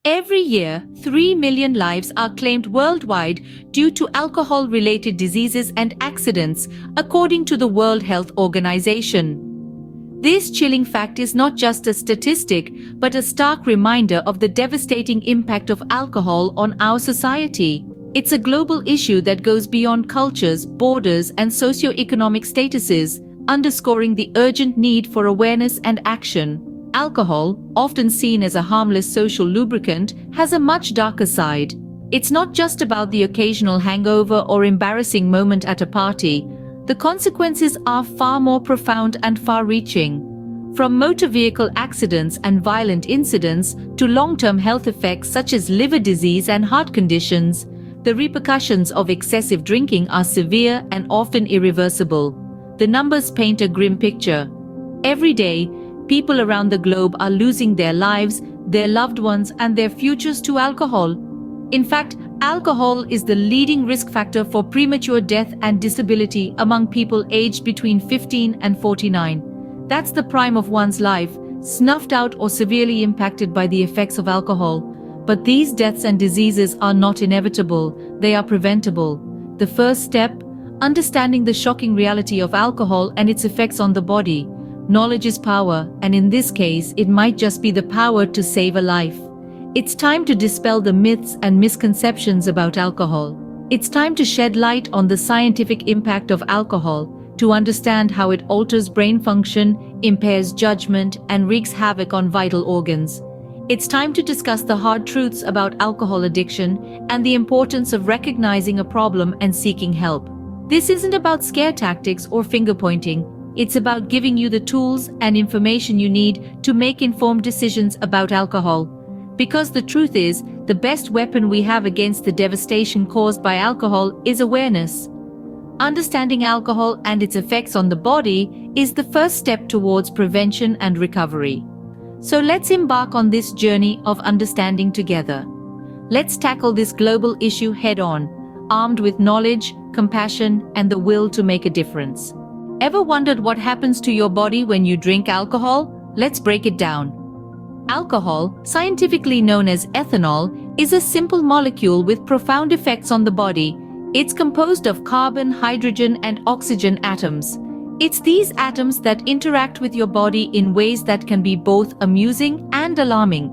Every year, 3 million lives are claimed worldwide due to alcohol-related diseases and accidents, according to the World Health Organization. This chilling fact is not just a statistic, but a stark reminder of the devastating impact of alcohol on our society. It's a global issue that goes beyond cultures, borders, and socioeconomic statuses, underscoring the urgent need for awareness and action. Alcohol, often seen as a harmless social lubricant, has a much darker side. It's not just about the occasional hangover or embarrassing moment at a party. The consequences are far more profound and far-reaching. From motor vehicle accidents and violent incidents to long-term health effects such as liver disease and heart conditions, the repercussions of excessive drinking are severe and often irreversible. The numbers paint a grim picture. Every day, people around the globe are losing their lives, their loved ones, and their futures to alcohol. In fact, alcohol is the leading risk factor for premature death and disability among people aged between 15 and 49. That's the prime of one's life, snuffed out or severely impacted by the effects of alcohol. But these deaths and diseases are not inevitable, they are preventable. The first step, understanding the shocking reality of alcohol and its effects on the body. Knowledge is power, and in this case, it might just be the power to save a life. It's time to dispel the myths and misconceptions about alcohol. It's time to shed light on the scientific impact of alcohol, to understand how it alters brain function, impairs judgment, and wreaks havoc on vital organs. It's time to discuss the hard truths about alcohol addiction and the importance of recognizing a problem and seeking help. This isn't about scare tactics or finger-pointing. It's about giving you the tools and information you need to make informed decisions about alcohol. Because the truth is, the best weapon we have against the devastation caused by alcohol is awareness. Understanding alcohol and its effects on the body is the first step towards prevention and recovery. So let's embark on this journey of understanding together. Let's tackle this global issue head-on, armed with knowledge, compassion, and the will to make a difference. Ever wondered what happens to your body when you drink alcohol? Let's break it down. Alcohol, scientifically known as ethanol, is a simple molecule with profound effects on the body. It's composed of carbon, hydrogen, and oxygen atoms. It's these atoms that interact with your body in ways that can be both amusing and alarming.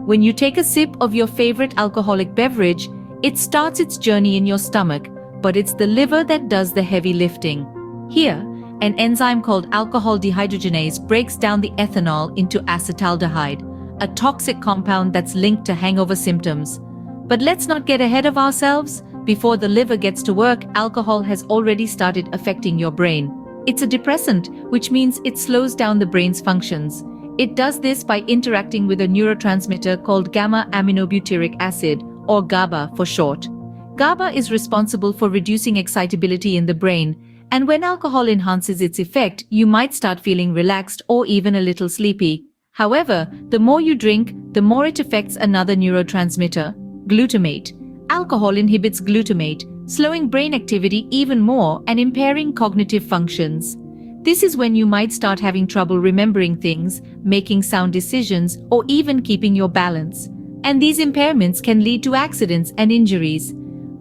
When you take a sip of your favorite alcoholic beverage, it starts its journey in your stomach, but it's the liver that does the heavy lifting. Here, an enzyme called alcohol dehydrogenase breaks down the ethanol into acetaldehyde, a toxic compound that's linked to hangover symptoms. But let's not get ahead of ourselves. Before the liver gets to work, alcohol has already started affecting your brain. It's a depressant, which means it slows down the brain's functions. It does this by interacting with a neurotransmitter called gamma-aminobutyric acid, or GABA for short. GABA is responsible for reducing excitability in the brain, and when alcohol enhances its effect, you might start feeling relaxed or even a little sleepy. However, the more you drink, the more it affects another neurotransmitter, glutamate. Alcohol inhibits glutamate, slowing brain activity even more and impairing cognitive functions. This is when you might start having trouble remembering things, making sound decisions, or even keeping your balance. And these impairments can lead to accidents and injuries.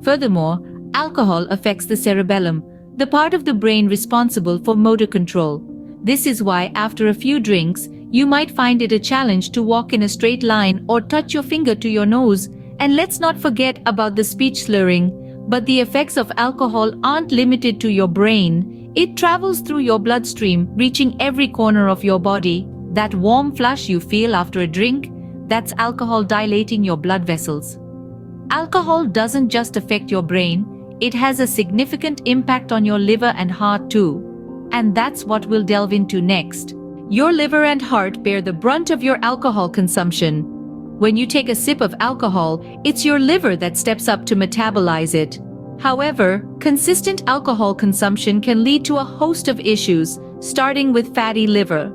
Furthermore, alcohol affects the cerebellum, the part of the brain responsible for motor control. This is why after a few drinks, you might find it a challenge to walk in a straight line or touch your finger to your nose. And let's not forget about the speech slurring. But the effects of alcohol aren't limited to your brain. It travels through your bloodstream, reaching every corner of your body. That warm flush you feel after a drink, that's alcohol dilating your blood vessels. Alcohol doesn't just affect your brain, it has a significant impact on your liver and heart too. And that's what we'll delve into next. Your liver and heart bear the brunt of your alcohol consumption. When you take a sip of alcohol, it's your liver that steps up to metabolize it. However, consistent alcohol consumption can lead to a host of issues, starting with fatty liver.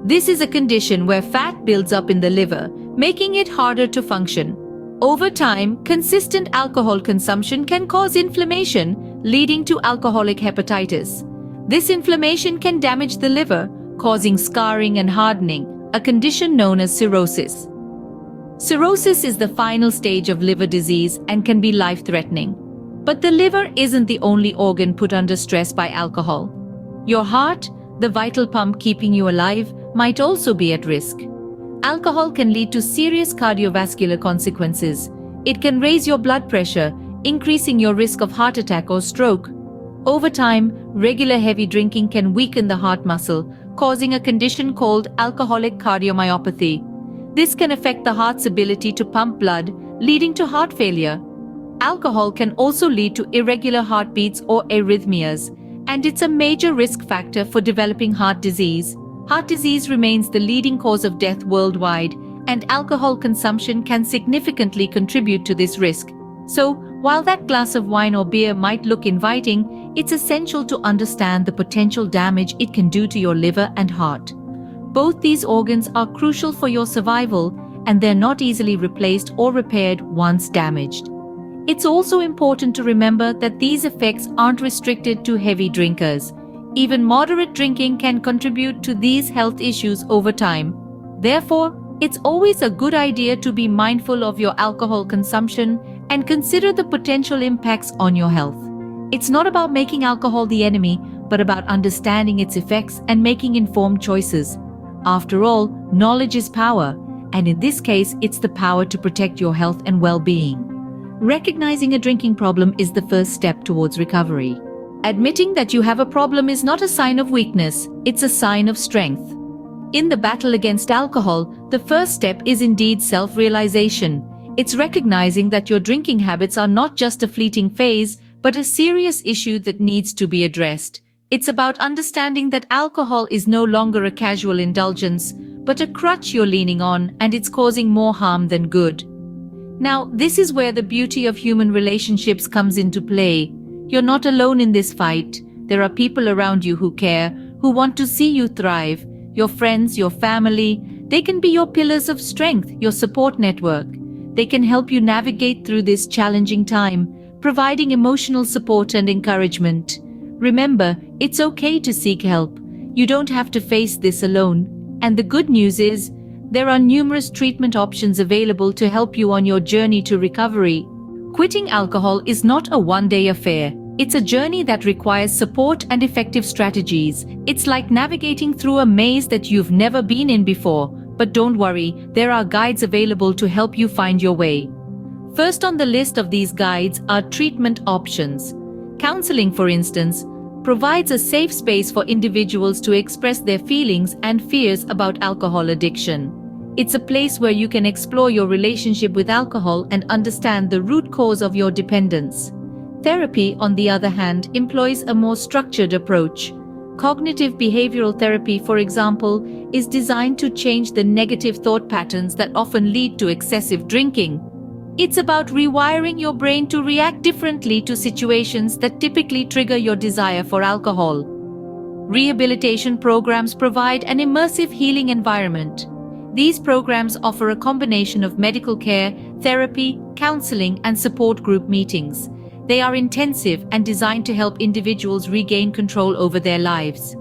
This is a condition where fat builds up in the liver, making it harder to function. Over time, consistent alcohol consumption can cause inflammation, leading to alcoholic hepatitis. This inflammation can damage the liver, causing scarring and hardening, a condition known as cirrhosis. Cirrhosis is the final stage of liver disease and can be life-threatening. But the liver isn't the only organ put under stress by alcohol. Your heart, the vital pump keeping you alive, might also be at risk. Alcohol can lead to serious cardiovascular consequences. It can raise your blood pressure, increasing your risk of heart attack or stroke. Over time, regular heavy drinking can weaken the heart muscle, causing a condition called alcoholic cardiomyopathy. This can affect the heart's ability to pump blood, leading to heart failure. Alcohol can also lead to irregular heartbeats or arrhythmias, and it's a major risk factor for developing heart disease. Heart disease remains the leading cause of death worldwide, and alcohol consumption can significantly contribute to this risk. So, while that glass of wine or beer might look inviting, it's essential to understand the potential damage it can do to your liver and heart. Both these organs are crucial for your survival, and they're not easily replaced or repaired once damaged. It's also important to remember that these effects aren't restricted to heavy drinkers. Even moderate drinking can contribute to these health issues over time. Therefore, it's always a good idea to be mindful of your alcohol consumption and consider the potential impacts on your health. It's not about making alcohol the enemy, but about understanding its effects and making informed choices. After all, knowledge is power, and in this case, it's the power to protect your health and well-being. Recognizing a drinking problem is the first step towards recovery. Admitting that you have a problem is not a sign of weakness, it's a sign of strength. In the battle against alcohol, the first step is indeed self-realization. It's recognizing that your drinking habits are not just a fleeting phase, but a serious issue that needs to be addressed. It's about understanding that alcohol is no longer a casual indulgence, but a crutch you're leaning on, and it's causing more harm than good. Now, this is where the beauty of human relationships comes into play. You're not alone in this fight. There are people around you who care, who want to see you thrive. Your friends, your family, they can be your pillars of strength, your support network. They can help you navigate through this challenging time, providing emotional support and encouragement. Remember, it's okay to seek help. You don't have to face this alone. And the good news is, there are numerous treatment options available to help you on your journey to recovery. Quitting alcohol is not a one-day affair. It's a journey that requires support and effective strategies. It's like navigating through a maze that you've never been in before. But don't worry, there are guides available to help you find your way. First on the list of these guides are treatment options. Counseling, for instance, provides a safe space for individuals to express their feelings and fears about alcohol addiction. It's a place where you can explore your relationship with alcohol and understand the root cause of your dependence. Therapy, on the other hand, employs a more structured approach. Cognitive behavioral therapy, for example, is designed to change the negative thought patterns that often lead to excessive drinking. It's about rewiring your brain to react differently to situations that typically trigger your desire for alcohol. Rehabilitation programs provide an immersive healing environment. These programs offer a combination of medical care, therapy, counseling, and support group meetings. They are intensive and designed to help individuals regain control over their lives.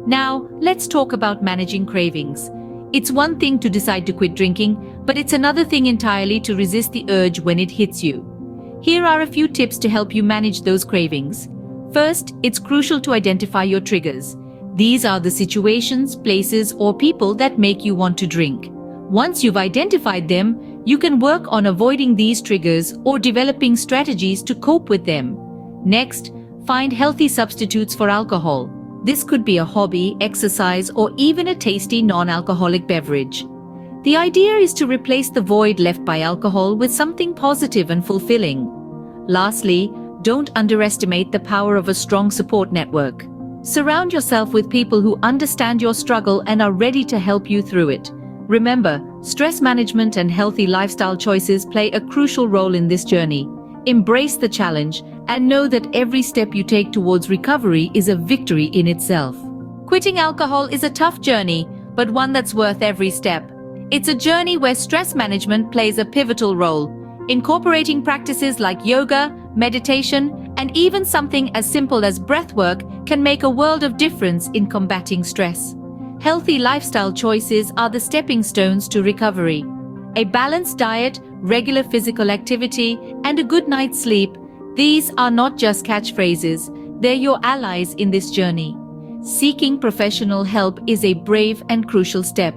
Now, let's talk about managing cravings. It's one thing to decide to quit drinking, but it's another thing entirely to resist the urge when it hits you. Here are a few tips to help you manage those cravings. First, it's crucial to identify your triggers. These are the situations, places, or people that make you want to drink. Once you've identified them, you can work on avoiding these triggers or developing strategies to cope with them. Next, find healthy substitutes for alcohol. This could be a hobby, exercise, or even a tasty non-alcoholic beverage. The idea is to replace the void left by alcohol with something positive and fulfilling. Lastly, don't underestimate the power of a strong support network. Surround yourself with people who understand your struggle and are ready to help you through it. Remember, stress management and healthy lifestyle choices play a crucial role in this journey. Embrace the challenge and know that every step you take towards recovery is a victory in itself. Quitting alcohol is a tough journey, but one that's worth every step. It's a journey where stress management plays a pivotal role. Incorporating practices like yoga, meditation, and even something as simple as breathwork can make a world of difference in combating stress. Healthy lifestyle choices are the stepping stones to recovery. A balanced diet, regular physical activity, and a good night's sleep, these are not just catchphrases, they're your allies in this journey. Seeking professional help is a brave and crucial step.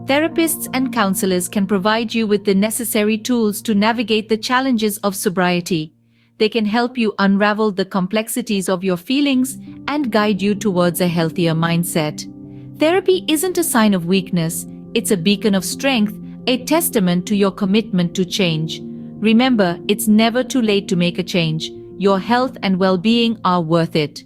Therapists and counselors can provide you with the necessary tools to navigate the challenges of sobriety. They can help you unravel the complexities of your feelings and guide you towards a healthier mindset. Therapy isn't a sign of weakness, it's a beacon of strength, a testament to your commitment to change. Remember, it's never too late to make a change. Your health and well-being are worth it.